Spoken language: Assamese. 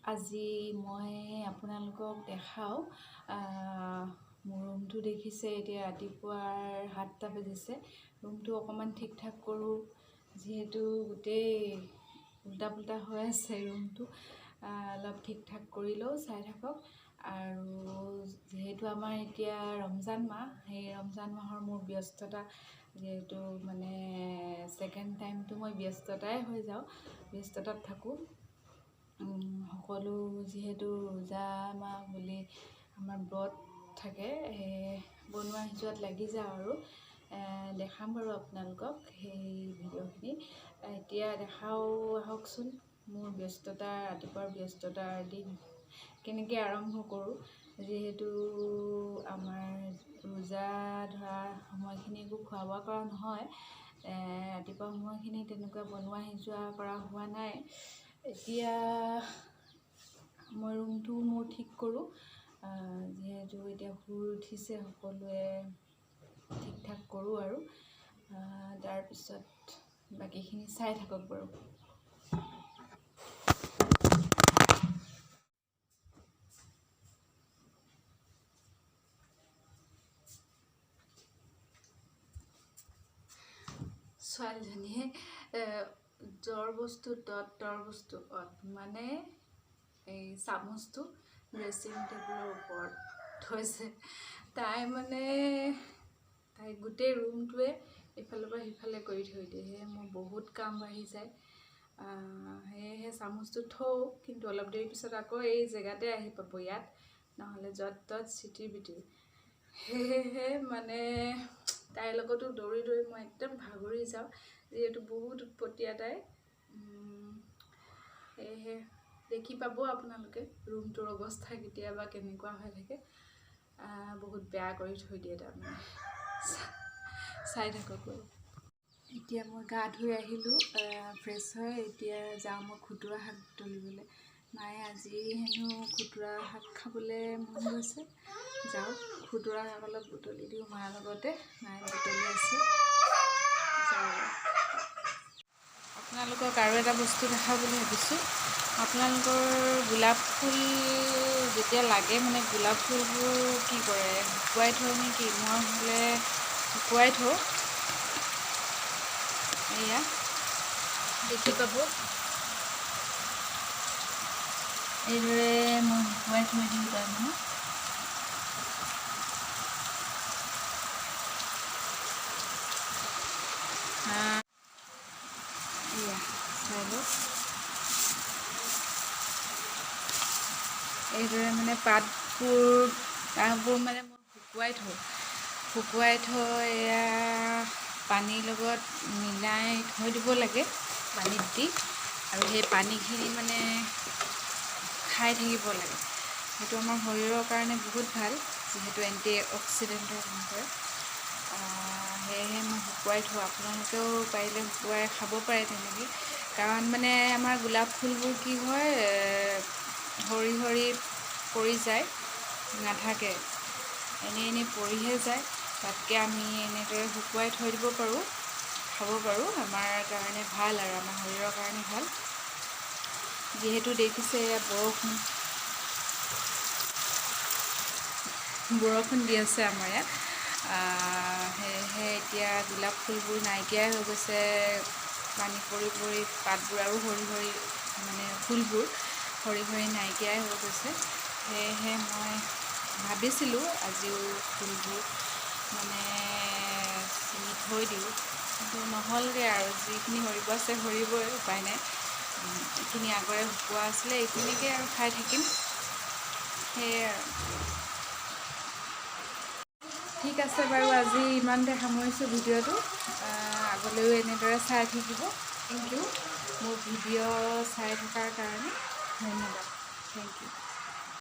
আজি মই আপোনালোকক দেখাও মোৰ ৰুমটো দেখিছে এতিয়া ৰাতিপুৱাৰ 7টা বাজিছে ৰুমটো অকমান ঠিক ঠাক কৰোঁ যিহেতু গোটেই উল্টা পুল্টা হৈ আছে ৰুমটো অলপ ঠিক ঠাক কৰি লওঁ চাই থাকক আৰু যেহেতু আমাৰ এতিয়া ৰমজান মাহ সেই ৰমজান মাহৰ মোৰ ব্যস্ততা যেহেতু মানে সেকেন্ড টাইমটো মই ব্যস্ততাই হৈ যাওঁ ব্যস্ততাত থাকোঁ সকলো যেহেতু ৰোজা মাহ বুলি আমাৰ ব্ৰত থাকে বনোৱা সিজোৱাত লাগি যাওঁ আৰু দেখাম বাৰু আপোনালোকক সেই ভিডিঅ'খিনি এতিয়া দেখাও আহকচোন মোৰ ব্যস্ততা ৰাতিপুৱাৰ ব্যস্ততাৰ দিন কেনেকৈ আৰম্ভ কৰোঁ যিহেতু আমাৰ ৰোজা ধৰা সময়খিনি একো খোৱা বোৱা কৰা নহয় ৰাতিপুৱা সময়খিনি তেনেকুৱা বনোৱা সিজোৱা কৰা হোৱা নাই এতিয়া মই ৰুমটো মোৰ ঠিক কৰোঁ যিহেতু এতিয়া শুই উঠিছে সকলোৱে ঠিক ঠাক কৰোঁ আৰু তাৰপিছত বাকীখিনি চাই থাকক বাৰু ছোৱালীজনীয়ে জ্বৰ বস্তু তৰ বস্তু মানে এই চামুচটো ড্ৰেছিং টেবুলৰ ওপৰত থৈছে তাই গোটেই ৰুমটোৱে ইফালৰ পৰা সিফালে কৰি থৈ দিয়ে সেয়ে মোৰ বহুত কাম বাঢ়ি যায় সেয়েহে চামুচটো থওঁ কিন্তু অলপ দেৰি পিছত আকৌ এই জেগাতে আহি পাব ইয়াত নহ'লে য'ত ত'ত চিটিৰ বিটিৰ সেয়েহে তাইৰ লগতো দৌৰি দৌৰি মই একদম ভাগৰি যাওঁ যিহেতু বহুত উৎপতীয়া তাই সেয়েহে দেখি পাব আপোনালোকে ৰুমটোৰ অৱস্থা কেতিয়াবা কেনেকুৱা হৈ থাকে বহুত বেয়া কৰি থৈ দিয়ে তাৰমানে চাই থাকক বাৰু এতিয়া মই গা ধুই আহিলোঁ ফ্ৰেছ হৈ এতিয়া যাওঁ মই খুতুৰা শাক তুলিবলৈ মায়ে আজি হেনো খুতুৰা শাক খাবলৈ মন গৈছে যাওঁ খুতুৰা শাক অলপ বুটলি দিওঁ মাৰ লগতে মায়ে বুটলি আছে আপোনালোকক আৰু এটা বস্তু দেখাওঁ বুলি ভাবিছোঁ আপোনালোকৰ গোলাপ ফুল যেতিয়া লাগে গোলাপ ফুলবোৰ কি কৰে শুকুৱাই থয় নেকি মই হ'লে শুকুৱাই থওঁ এয়া দেখি পাব এইদৰে মই শুকুৱাই থৈ দিওঁ তাৰমানে এয়া চাই লওক এইদৰে পাতবোৰ মই শুকুৱাই থৈ এয়া পানীৰ লগত মিলাই থৈ দিব লাগে পানীত দি আৰু সেই পানীখিনি খাই থাকিব লাগে সেইটো আমাৰ শৰীৰৰ কাৰণে বহুত ভাল যিহেতু এণ্টি অক্সিডেণ্টৰ কাম কৰে সেয়েহে মই শুকুৱাই থওঁ আপোনালোকেও পাৰিলে শুকুৱাই খাব পাৰে তেনেকৈ কাৰণ আমাৰ গোলাপ ফুলবোৰ কি হয় সৰি সৰি পৰি যায় নাথাকে এনেই পৰিহে যায় তাতকৈ আমি এনেদৰে শুকুৱাই থৈ দিব পাৰোঁ খাব পাৰোঁ আমাৰ কাৰণে ভাল আৰু আমাৰ শৰীৰৰ কাৰণে ভাল যিহেতু দেখিছে এয়া বৰষুণ দি আছে আমাৰ ইয়াত সেয়েহে এতিয়া গোলাপ ফুলবোৰ নাইকিয়াই হৈ গৈছে পানী পৰি পৰি পাতবোৰ আৰু সৰি সৰি ফুলবোৰ সৰি সৰি নাইকিয়াই হৈ গৈছে সেয়েহে মই ভাবিছিলোঁ আজিও ফুলবোৰ ছিঙি থৈ দিওঁ কিন্তু নহ'লগৈ আৰু যিখিনি সৰিব আছে সৰিবই উপায় নাই এইখিনি আগৰে শুকোৱা আছিলে এইখিনিকে আৰু খাই থাকিম সেয়ে ঠিক আছে বাৰু আজি ইমানতে সামৰিছোঁ ভিডিঅ'টো আগলৈও এনেদৰে চাই থাকিব থেংক ইউ মোৰ ভিডিঅ' চাই থকাৰ কাৰণে ধন্যবাদ থেংক ইউ